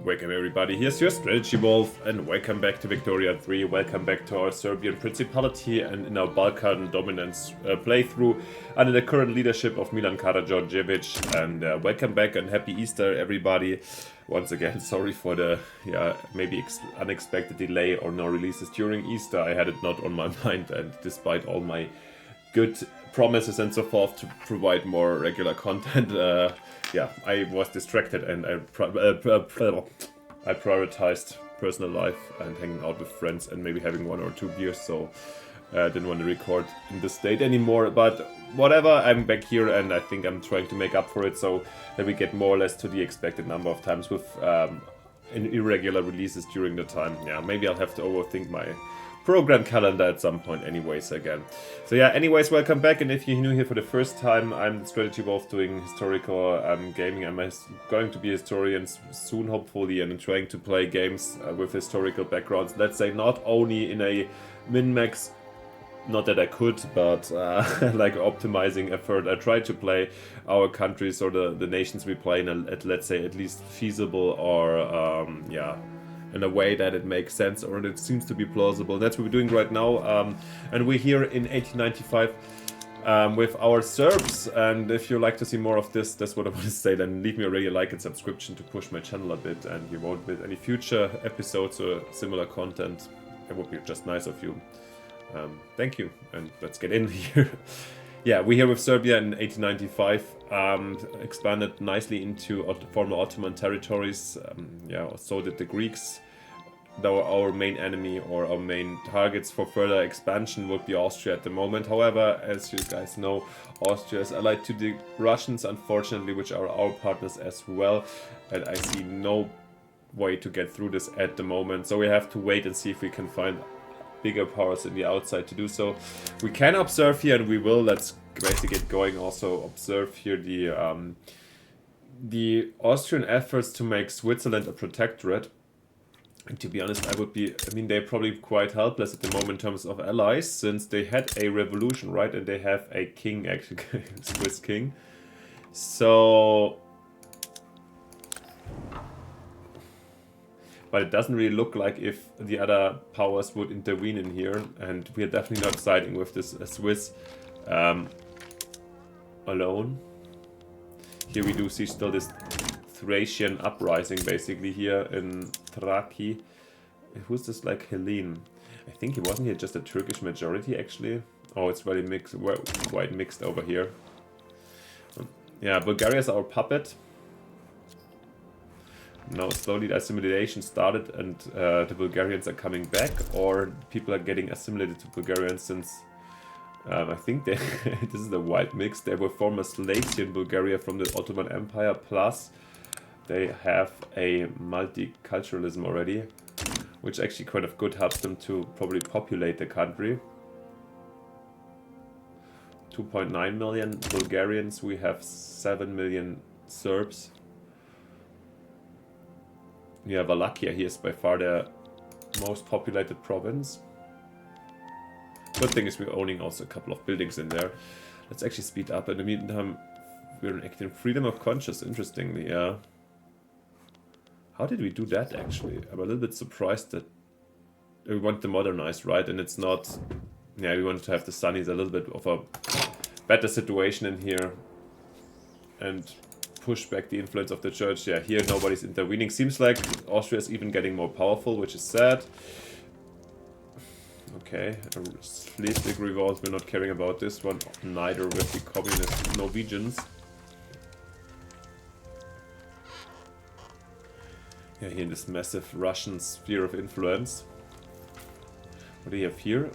Welcome everybody, here's your Strategy Wolf, and welcome back to Victoria 3, welcome back to our Serbian Principality and in our Balkan Dominance playthrough under the current leadership of Milan Karađorđević, and welcome back and happy Easter everybody. Once again, sorry for the maybe unexpected delay or no releases during Easter. I had it not on my mind, and despite all my good promises and so forth to provide more regular content, I was distracted and I prioritized personal life and hanging out with friends and maybe having one or two beers, so I didn't want to record in this state anymore. But whatever, I'm back here and I think I'm trying to make up for it so that we get more or less to the expected number of times with irregular releases during the time. Yeah, maybe I'll have to overthink my program calendar at some point anyways again. So yeah, anyways, welcome back, and if you're new here for the first time, I'm the Strategy Wolf doing historical gaming. I'm going to be a historian soon, hopefully, and trying to play games with historical backgrounds. Let's say not only in a min-max, not that I could, but like optimizing effort. I try to play our countries or the nations we play in at let's say at least feasible or in a way that it makes sense or it seems to be plausible. That's what we're doing right now, and we're here in 1895 with our Serbs. And if you like to see more of this, that's what I want to say, then leave me already a like and subscription to push my channel a bit, and you won't miss any future episodes or similar content. It would be just nice of you. Thank you, and let's get in here. Yeah, we're here with Serbia in 1895, expanded nicely into former Ottoman territories. So did the Greeks. Though our main enemy or our main targets for further expansion would be Austria at the moment. However, as you guys know, Austria is allied to the Russians, unfortunately, which are our partners as well. And I see no way to get through this at the moment. So we have to wait and see if we can find bigger powers in the outside to do so. We can observe here, and we will. Let's basically get going. Also observe here the Austrian efforts to make Switzerland a protectorate. And to be honest, they're probably quite helpless at the moment in terms of allies, since they had a revolution, right? And they have a king, actually, Swiss king. So, but it doesn't really look like if the other powers would intervene in here, and we are definitely not siding with this Swiss alone. Here we do see still this Thracian uprising basically here in Thraci. Who's this, like Helene? I think it wasn't here just a Turkish majority actually. Oh, it's very mixed, quite mixed over here. Yeah, Bulgaria is our puppet. Now slowly the assimilation started, and the Bulgarians are coming back, or people are getting assimilated to Bulgarians, since I think this is a white mix. They were former slaves here in Bulgaria from the Ottoman Empire, plus they have a multiculturalism already, which actually kind of good helps them to probably populate the country. 2.9 million Bulgarians, we have 7 million Serbs. Yeah, Wallachia here is by far the most populated province. Good thing is we're owning also a couple of buildings in there. Let's actually speed up. In the meantime, we're acting freedom of conscience, interestingly, yeah. How did we do that, actually? I'm a little bit surprised that we want to modernize, right? And it's not... Yeah, we want to have the Sunnis a little bit of a better situation in here. And push back the influence of the church. Yeah, here nobody's intervening. Seems like Austria is even getting more powerful, which is sad. Okay, a Schleswig revolt, we're not caring about this one, neither with the communist Norwegians. Yeah, here in this massive Russian sphere of influence. What do you have here?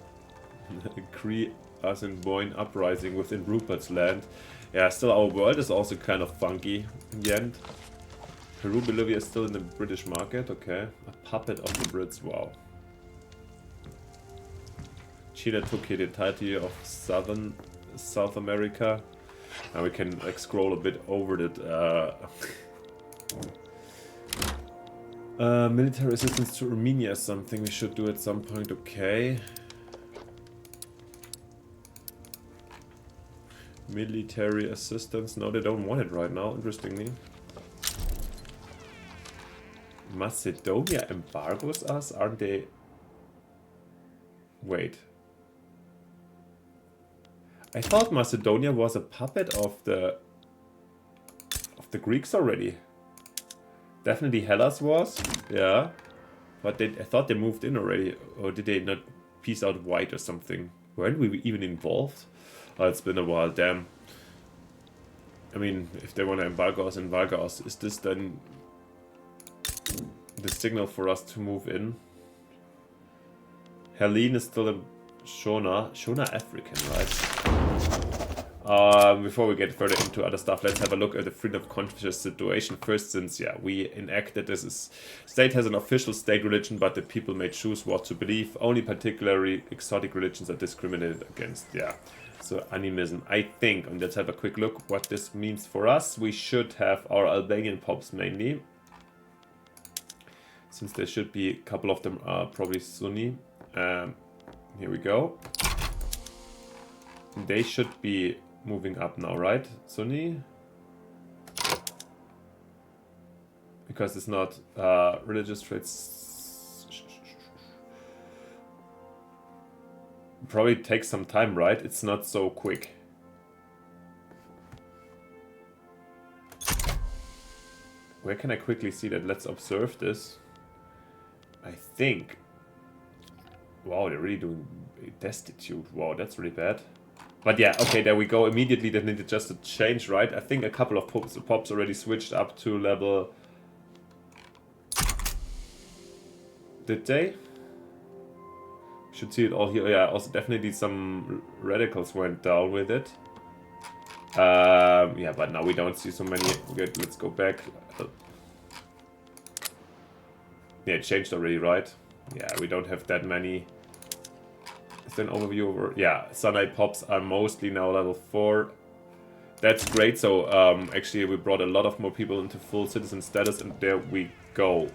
Cree Asinboin uprising within Rupert's land. Yeah, still our world is also kind of funky in the end. Peru, Bolivia is still in the British market, okay. A puppet of the Brits, wow. Chile took here the entirety of South America. Now we can like scroll a bit over it. Military assistance to Armenia is something we should do at some point, okay. Military assistance, no, they don't want it right now, interestingly. Macedonia embargoes us, aren't they? Wait. I thought Macedonia was a puppet of the Greeks already. Definitely Hellas was, yeah. But I thought they moved in already, or did they not piece out white or something? Weren't we even involved? Oh, it's been a while, damn. I mean, if they want to embargo us, is this then the signal for us to move in? Helene is still a Shona African, right? Before we get further into other stuff, let's have a look at the freedom of conscience situation first, since, yeah, we enacted this is state has an official state religion, but the people may choose what to believe. Only particularly exotic religions are discriminated against, yeah. So animism, I think, and let's have a quick look what this means for us. We should have our Albanian popes mainly, since there should be a couple of them are probably Sunni. Here we go. They should be moving up now, right? Sunni? Because it's not religious traits. Probably takes some time, right? It's not so quick. Where can I quickly see that? Let's observe this. I think. Wow, they're really doing destitute. Wow, that's really bad. But yeah, okay, there we go. Immediately that needed just a change, right? I think a couple of pops already switched up to level. Did they? Should see it all here. Yeah, also definitely some radicals went down with it. Yeah, but now we don't see so many. Good, let's go back. Yeah, it changed already, right? Yeah, we don't have that many. Is there an overview over? Yeah, Sunlight pops are mostly now level 4. That's great. So actually we brought a lot of more people into full citizen status, and there we go.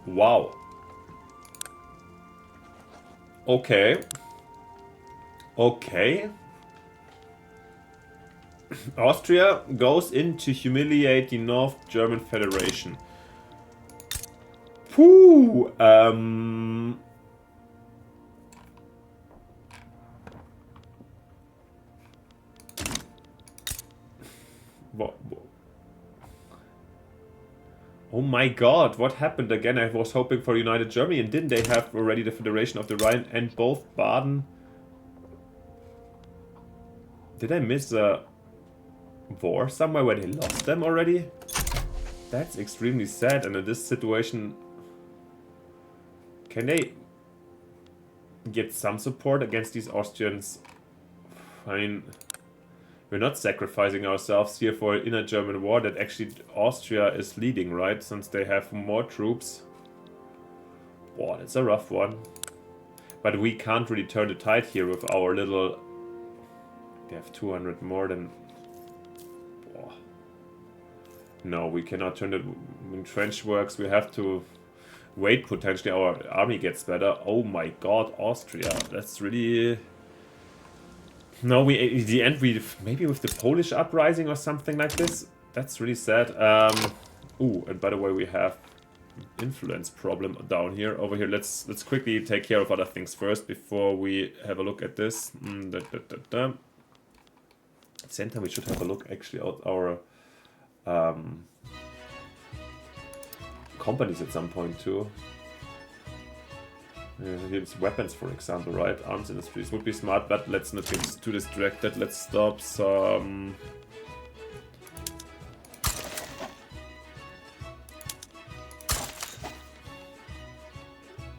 Wow. Okay. Okay. Austria goes in to humiliate the North German Federation. Whew. Oh my god, what happened again? I was hoping for United Germany, and didn't they have already the Federation of the Rhine and both Baden? Did I miss a war somewhere where they lost them already? That's extremely sad, and in this situation, can they get some support against these Austrians? I mean, we're not sacrificing ourselves here for an inner German war that actually Austria is leading, right? Since they have more troops. Wow, that's a rough one. But we can't really turn the tide here with our little... They have 200 more than... Wow. No, we cannot turn it... When trench works, we have to wait. Potentially our army gets better. Oh my god, Austria. That's really... No, we in the end maybe with the Polish uprising or something like this. That's really sad. Ooh, and by the way, we have influence problem down here. Over here, let's quickly take care of other things first before we have a look at this. At the same time, we should have a look actually at our companies at some point too. Here's weapons, for example, right? Arms industries would be smart, but let's not get too distracted. Let's stop some...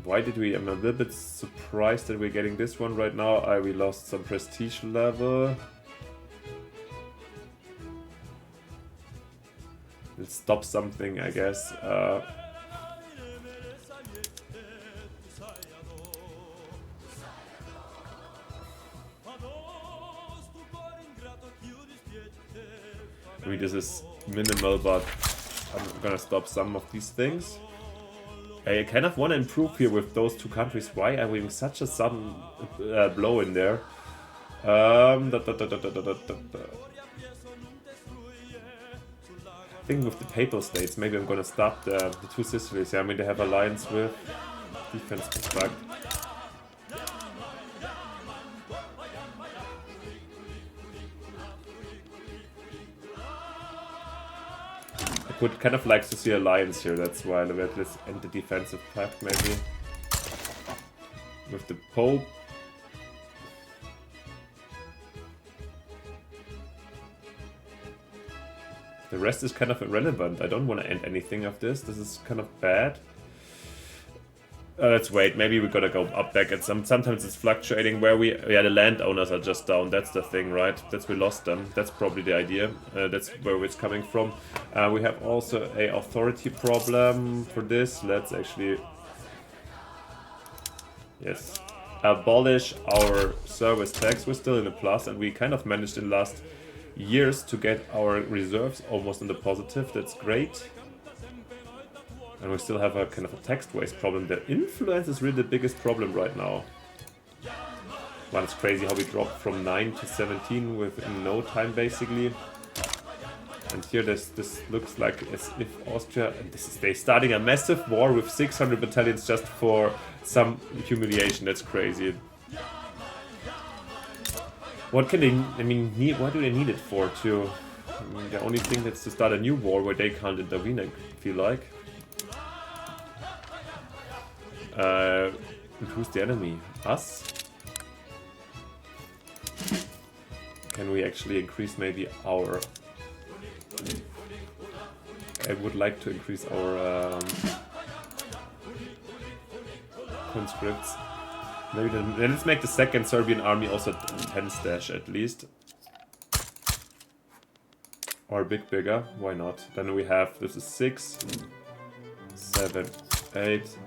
Why did we... I'm a little bit surprised that we're getting this one right now. We lost some prestige level. Let's stop something, I guess. I mean, this is minimal, but I'm gonna stop some of these things. I kind of want to improve here with those two countries. Why are we having such a sudden blow in there? Thing with the Papal States, maybe I'm gonna stop the two Sicilies. Yeah, I mean they have alliance with defense back. I would kind of like to see alliance here. That's why let's end the defensive pact maybe with the Pope. The rest is kind of irrelevant. I don't want to end anything of this. This is kind of bad. Let's wait. Maybe we gotta go up back. And sometimes it's fluctuating where we... Yeah, the landowners are just down. That's the thing, right? That's we lost them. That's probably the idea. That's where it's coming from. We have also a authority problem for this. Let's actually... Yes. Abolish our service tax. We're still in the plus, and we kind of managed in the last years to get our reserves almost in the positive. That's great. And we still have a kind of a text waste problem. The influence is really the biggest problem right now. Well, it's crazy how we dropped from 9 to 17 within no time basically. And here this looks like as if Austria, and they're starting a massive war with 600 battalions just for some humiliation. That's crazy. What can they, I mean, what do they need it for? To, I mean, the only thing that's to start a new war where they can't intervene, I feel like. And who's the enemy? Us? Can we actually increase maybe our... I would like to increase our conscripts. Maybe then let's make the second Serbian army also 10 stash at least. Or a bit bigger, why not? Then we have, this is 6, 7, 8,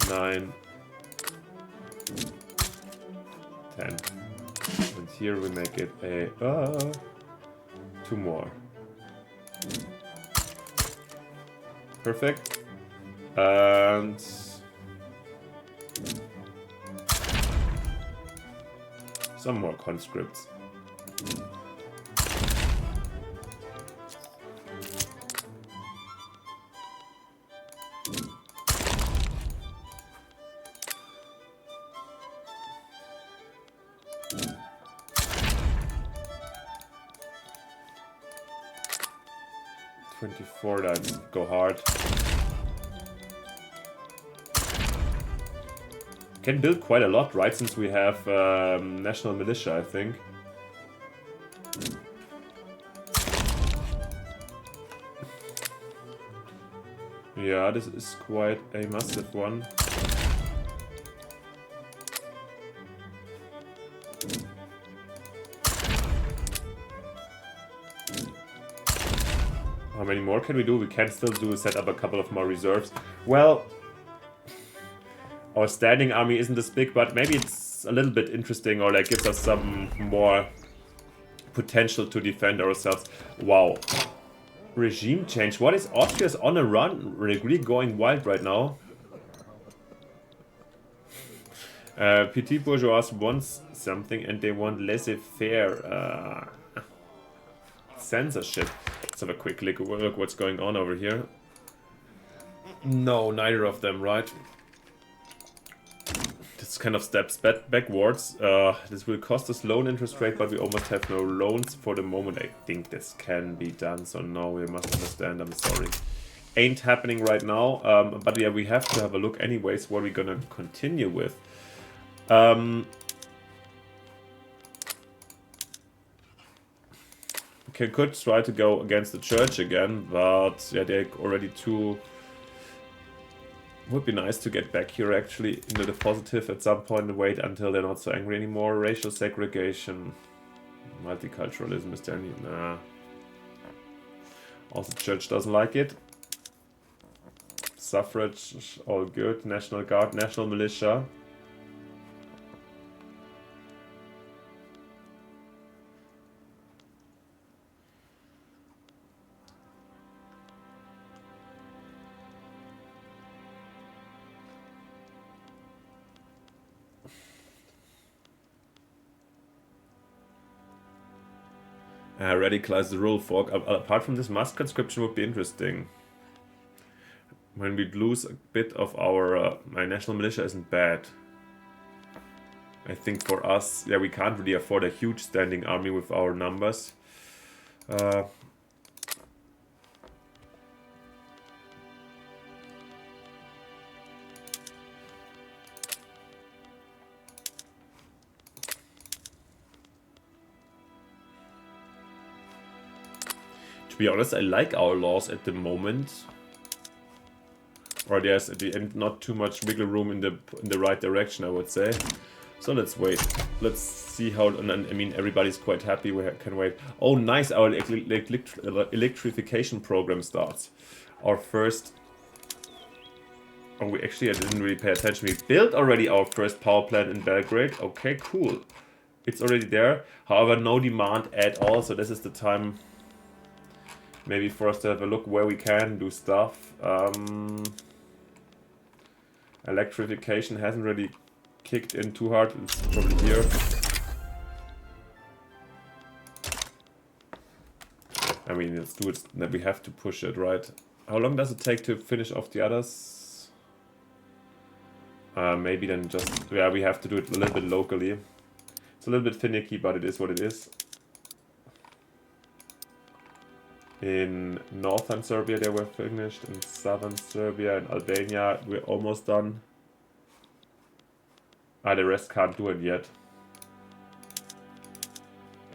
9, 10. And here we make it a 2 more. Perfect. And some more conscripts. Let's go hard. Can build quite a lot, right? Since we have national militia, I think. Yeah, this is quite a massive one. How many more can we do? We can still set up a couple of more reserves. Well, our standing army isn't as big, but maybe it's a little bit interesting, or like gives us some more potential to defend ourselves. Wow. Regime change. What is Austria's on a run? Really going wild right now. Petit bourgeois wants something and they want laissez-faire. Censorship. Let's have a quick look what's going on over here. No, neither of them, right? This kind of steps backwards. This will cost us loan interest rate, but we almost have no loans for the moment. I think this can be done, so no, we must understand, I'm sorry. Ain't happening right now, but yeah, we have to have a look anyways what we're gonna continue with. Could try to go against the church again, but yeah, they're already too... Would be nice to get back here actually into the positive at some point and wait until they're not so angry anymore. Racial segregation, multiculturalism, is there any? Nah. Also, the church doesn't like it. Suffrage, all good. National Guard, national militia. Radicalize the rule fork. Apart from this, mass conscription would be interesting. When we lose a bit of our... my national militia isn't bad. I think for us, yeah, we can't really afford a huge standing army with our numbers. To be honest, I like our laws at the moment. Or there's at the end not too much wiggle room in the right direction, I would say. So let's wait. Let's see how. And I mean, everybody's quite happy. We can wait. Oh, nice! Our electrification program starts. Our first. Oh, we actually I didn't really pay attention. We built already our first power plant in Belgrade. Okay, cool. It's already there. However, no demand at all. So this is the time. Maybe for us to have a look where we can do stuff. Electrification hasn't really kicked in too hard. It's probably here. I mean, let's do it. We have to push it, right? How long does it take to finish off the others? Maybe then just... yeah, we have to do it a little bit locally. It's a little bit finicky, but it is what it is. In northern Serbia they were finished, in southern Serbia and Albania we're almost done. The rest can't do it yet.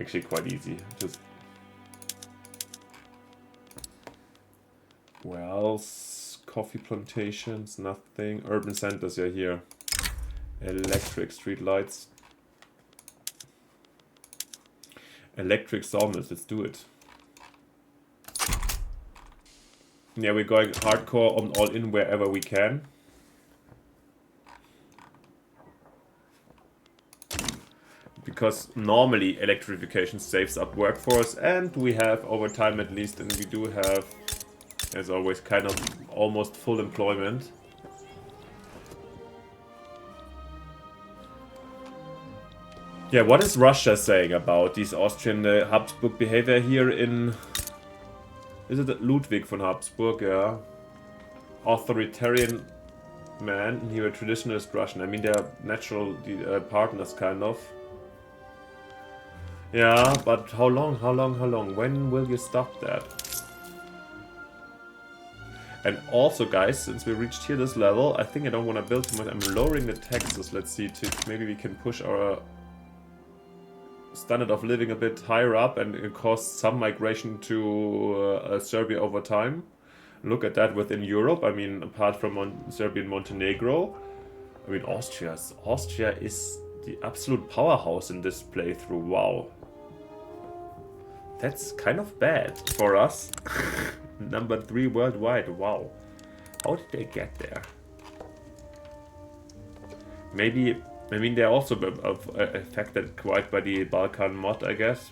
Actually quite easy, just... where else? Coffee plantations, nothing. Urban centers are here. Electric street lights. Electric sawmills, let's do it. Yeah, we're going hardcore on all in wherever we can. Because normally electrification saves up workforce, and we have over time at least, and we do have, as always, kind of almost full employment. Yeah, what is Russia saying about these Austrian Habsburg behavior here in... is it Ludwig von Habsburg, yeah? Authoritarian man, here a traditionalist Russian. I mean, they're natural partners, kind of. Yeah, but how long, how long, how long? When will you stop that? And also, guys, since we reached here this level, I think I don't want to build too much. I'm lowering the taxes, let's see, maybe we can push our standard of living a bit higher up and cause some migration to Serbia over time. Look at that within Europe. I mean, apart from Serbia and Montenegro, I mean, Austria is the absolute powerhouse in this playthrough. Wow, that's kind of bad for us. Number 3 worldwide. Wow, how did they get there? Maybe. I mean, they're also affected quite by the Balkan mod, I guess.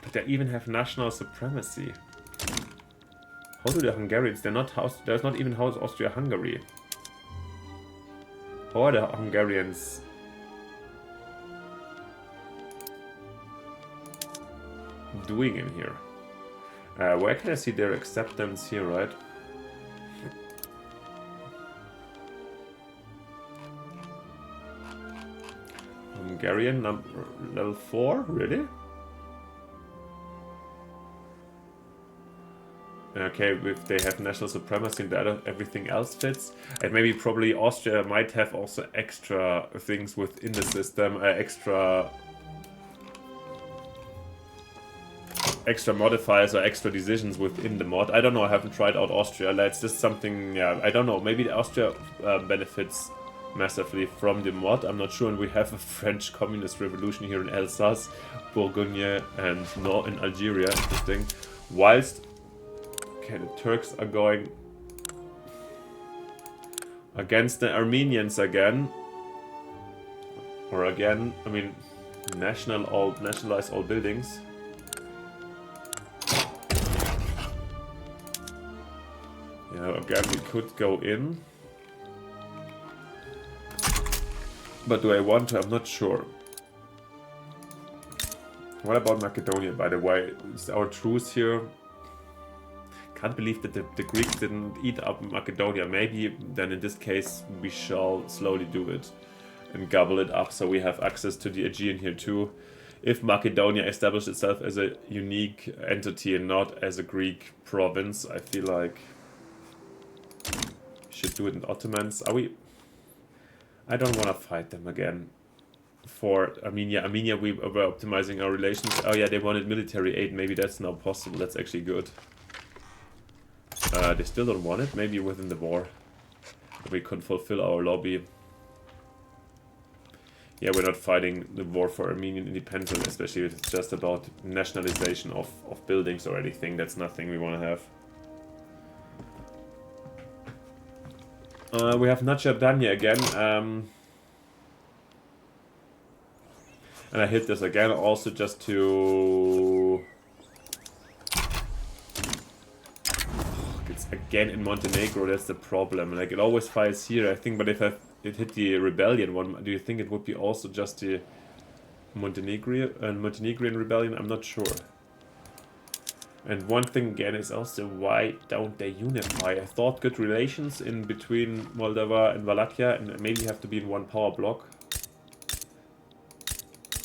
But they even have national supremacy. How do the Hungarians? They're not house. There's not even House Austria-Hungary. How are the Hungarians doing in here? Where can I see their acceptance here, right? Hungarian level 4? Really? Okay, if they have national supremacy and everything else fits. And maybe probably Austria might have also extra things within the system, extra modifiers or extra decisions within the mod. I don't know, I haven't tried out Austria. It's just something, yeah, I don't know. Maybe Austria benefits massively from the mod, I'm not sure. And we have a French communist revolution here in Alsace, Bourgogne, and in Algeria. Interesting. Whilst, okay, the Turks are going against the Armenians again, or again. I mean, nationalize all buildings. Yeah, again, we could go in. But do I want to? I'm not sure. What about Macedonia, by the way? Is our truce here? Can't believe that the Greeks didn't eat up Macedonia. Maybe then in this case we shall slowly do it and gobble it up so we have access to the Aegean here too. If Macedonia established itself as a unique entity and not as a Greek province, I feel like we should do it in Ottomans. Are we... I don't want to fight them again. For Armenia. Armenia, we were optimizing our relations. Oh yeah, they wanted military aid. Maybe that's now possible. That's actually good. They still don't want it. Maybe within the war. We could fulfill our lobby. Yeah, we're not fighting the war for Armenian independence, especially if it's just about nationalization of buildings or anything. That's nothing we want to have. We have Nachardanya again. And I hit this again also just to... It's again in Montenegro, that's the problem. Like, it always fires here, I think, but if it hit the rebellion one, do you think it would be also just the Montenegrin rebellion? I'm not sure. And one thing again is also, why don't they unify? I thought good relations in between Moldova and Wallachia, and maybe have to be in one power block.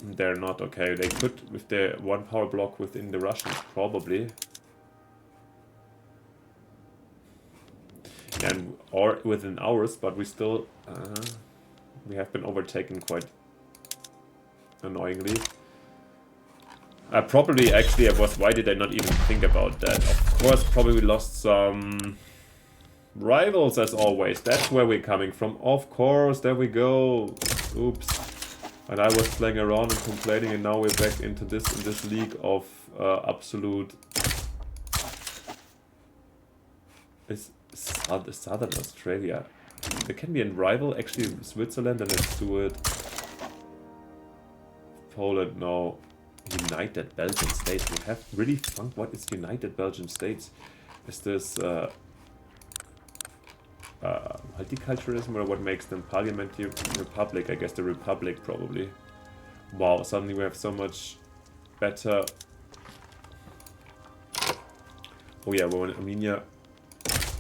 They're not, okay. They could with the one power block within the Russians, probably. And or within ours, but we still we have been overtaken quite annoyingly. Probably actually why did I not even think about that? Of course, probably we lost some rivals as always. That's where we're coming from. Of course, there we go. Oops. And I was playing around and complaining, and now we're back into this league of absolute. Is Southern Australia? There can be a rival, actually Switzerland, and let's do it. Poland, no. United Belgian States. We have really thunk. What is United Belgian States? Is this multiculturalism, or what makes them parliamentary republic? I guess the republic probably. Wow, suddenly we have so much better. Oh yeah, we want Armenia.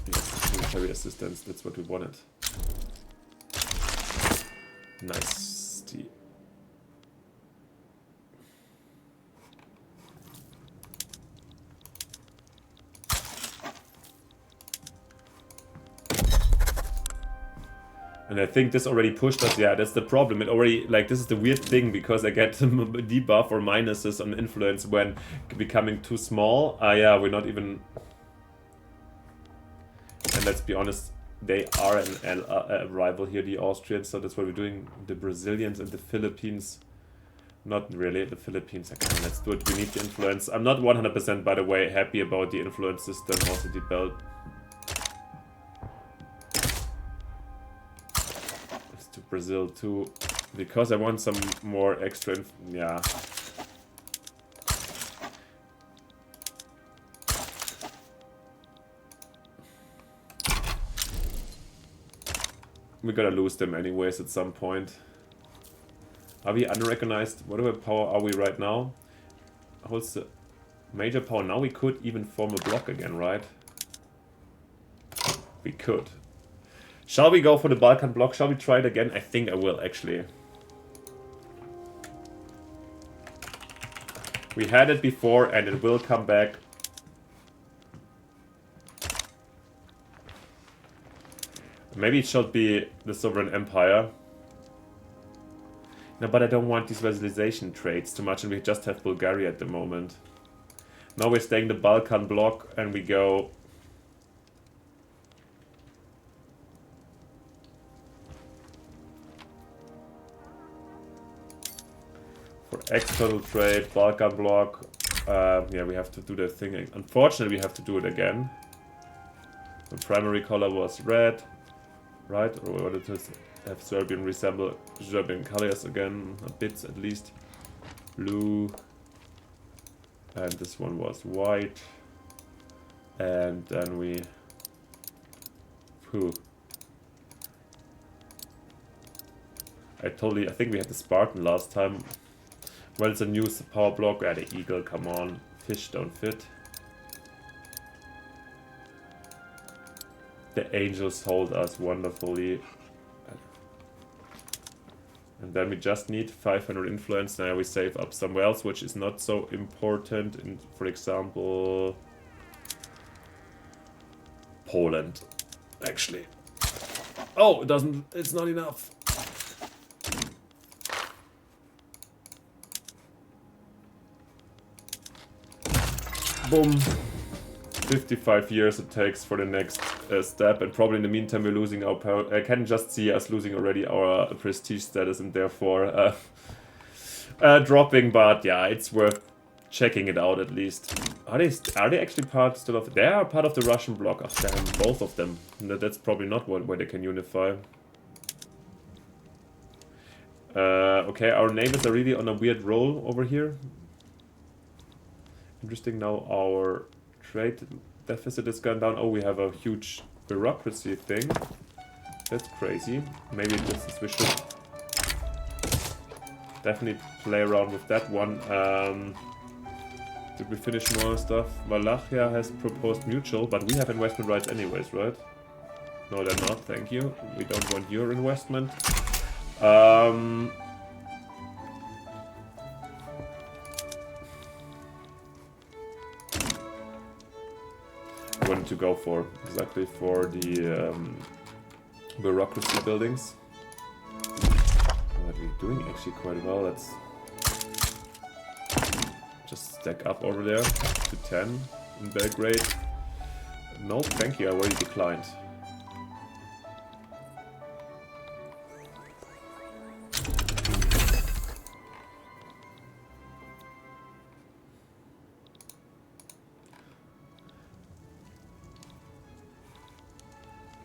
Yes, military assistance, that's what we wanted. Nice. And I think this already pushed us. Yeah, that's the problem. It already, like, this is the weird thing, because I get debuff or minuses on influence when becoming too small. Yeah, we're not even... And let's be honest, they are a rival here, the Austrians, so that's what we're doing. The Brazilians and the Philippines. Not really, the Philippines. Okay, let's do it. We need the influence. I'm not 100%, by the way, happy about the influence system, also the belt. To Brazil too, because I want some more extra yeah. We're gonna lose them anyways at some point. Are we unrecognized? Whatever power are we right now? Holds the major power. Now we could even form a block again, right? We could. Shall we go for the Balkan block? Shall we try it again? I think I will, actually. We had it before, and it will come back. Maybe it should be the Sovereign Empire. No, but I don't want these vassalization trades too much, and we just have Bulgaria at the moment. Now we're staying the Balkan block, and we go... External trade, Balkan block. Yeah, we have to do that thing. Unfortunately, we have to do it again. The primary color was red, right? Or we wanted to have Serbian resemble Serbian colors again, a bit at least. Blue. And this one was white. And then we... Phew. I think we had the Spartan last time. Well, it's a new power block. Yeah, the eagle, come on. Fish don't fit. The angels hold us wonderfully. And then we just need 500 influence. Now we save up somewhere else, which is not so important. In, for example, Poland, actually. Oh, it doesn't, it's not enough. Boom. 55 years it takes for the next step, and probably in the meantime we're losing our power. I can just see us losing already our prestige status and therefore dropping, but yeah, it's worth checking it out at least. Are they actually part still of... They are part of the Russian bloc. Oh damn, both of them. That's probably not one where they can unify. Okay, our neighbors are really on a weird roll over here. Interesting, now our trade deficit has gone down. Oh, we have a huge bureaucracy thing. That's crazy. Maybe we should definitely play around with that one. Did we finish more stuff? Wallachia has proposed mutual, but we have investment rights anyways, right? No, they're not, thank you. We don't want your investment. Wanted to go for exactly for the bureaucracy buildings. We're doing actually quite well. Let's just stack up over there to 10 in Belgrade. No, thank you, I already declined.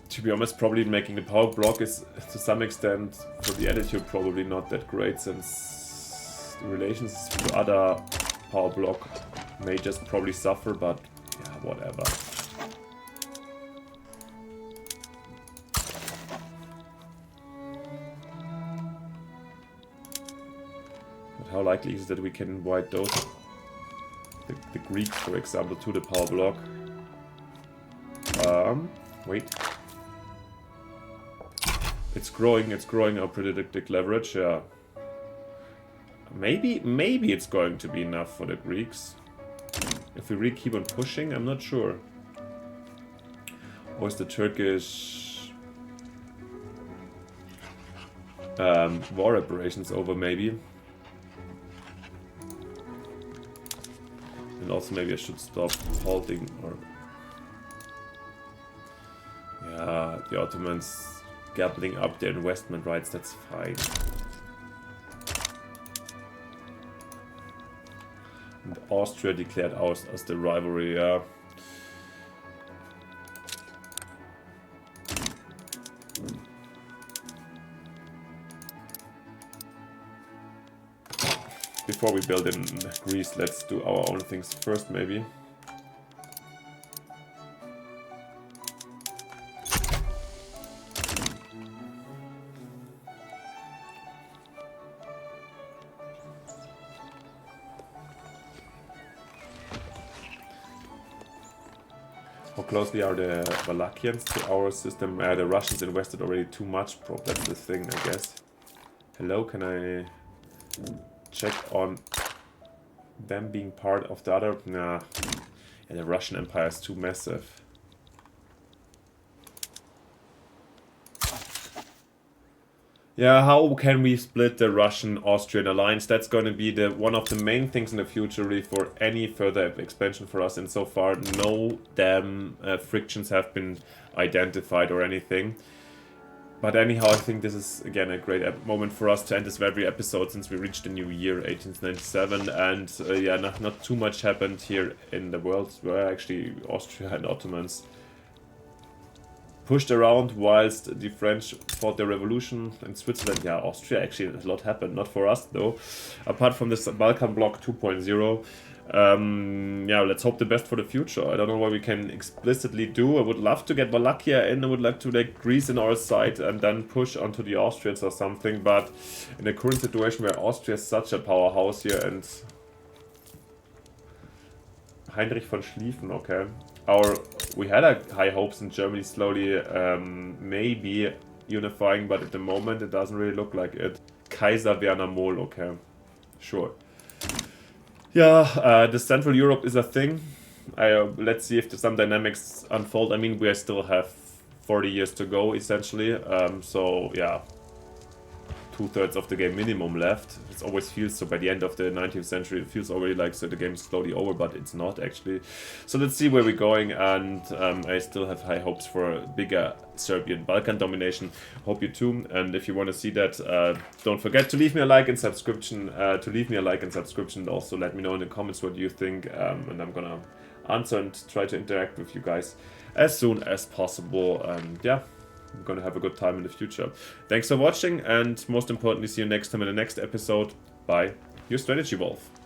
To be honest, probably making the power block is, to some extent, for the attitude, probably not that great, since the relations to other power block may just probably suffer, but yeah, whatever. But how likely is it that we can invite those, the Greeks, for example, to the power block? Wait. It's growing our predicted leverage, yeah. Maybe it's going to be enough for the Greeks. If we really keep on pushing, I'm not sure. Or is the Turkish war operations over, maybe? And also maybe I should stop halting, or... Yeah, the Ottomans gobbling up their investment rights, that's fine. And Austria declared ours as the rivalry, yeah. Before we build in Greece, let's do our own things first, maybe. How closely are the Wallachians to our system? The Russians invested already too much, that's the thing, I guess. Hello, can I check on them being part of the other? Nah, yeah, the Russian Empire is too massive. Yeah, how can we split the Russian-Austrian alliance? That's going to be one of the main things in the future really for any further expansion for us. And so far, no damn frictions have been identified or anything. But anyhow, I think this is, again, a great moment for us to end this very episode since we reached the new year, 1897. And yeah, not too much happened here in the world, where actually Austria and Ottomans pushed around whilst the French fought the revolution in Switzerland. Yeah, Austria, actually a lot happened, not for us though. Apart from this Balkan bloc 2.0, Yeah, let's hope the best for the future. I don't know what we can explicitly do. I would love to get Wallachia in. I would like to like Greece in our side and then push onto the Austrians or something. But in the current situation where Austria is such a powerhouse here and Heinrich von Schlieffen, okay. We had high hopes in Germany slowly, maybe unifying, but at the moment it doesn't really look like it. Kaiser Werner Mohl, okay, sure. Yeah, the Central Europe is a thing. Let's see if some dynamics unfold. I mean, we still have 40 years to go, essentially. So, yeah, 2/3 of the game minimum left. It always feels so by the end of the 19th century. It feels already like so the game is slowly over, but it's not actually. So let's see where we're going, and I still have high hopes for a bigger Serbian Balkan domination. Hope you too. And if you want to see that, don't forget to leave me a like and subscription. And also let me know in the comments what you think, and I'm gonna answer and try to interact with you guys as soon as possible. And yeah, I'm gonna have a good time in the future. Thanks for watching, and most importantly, see you next time in the next episode. Bye, your Strategy Wolf.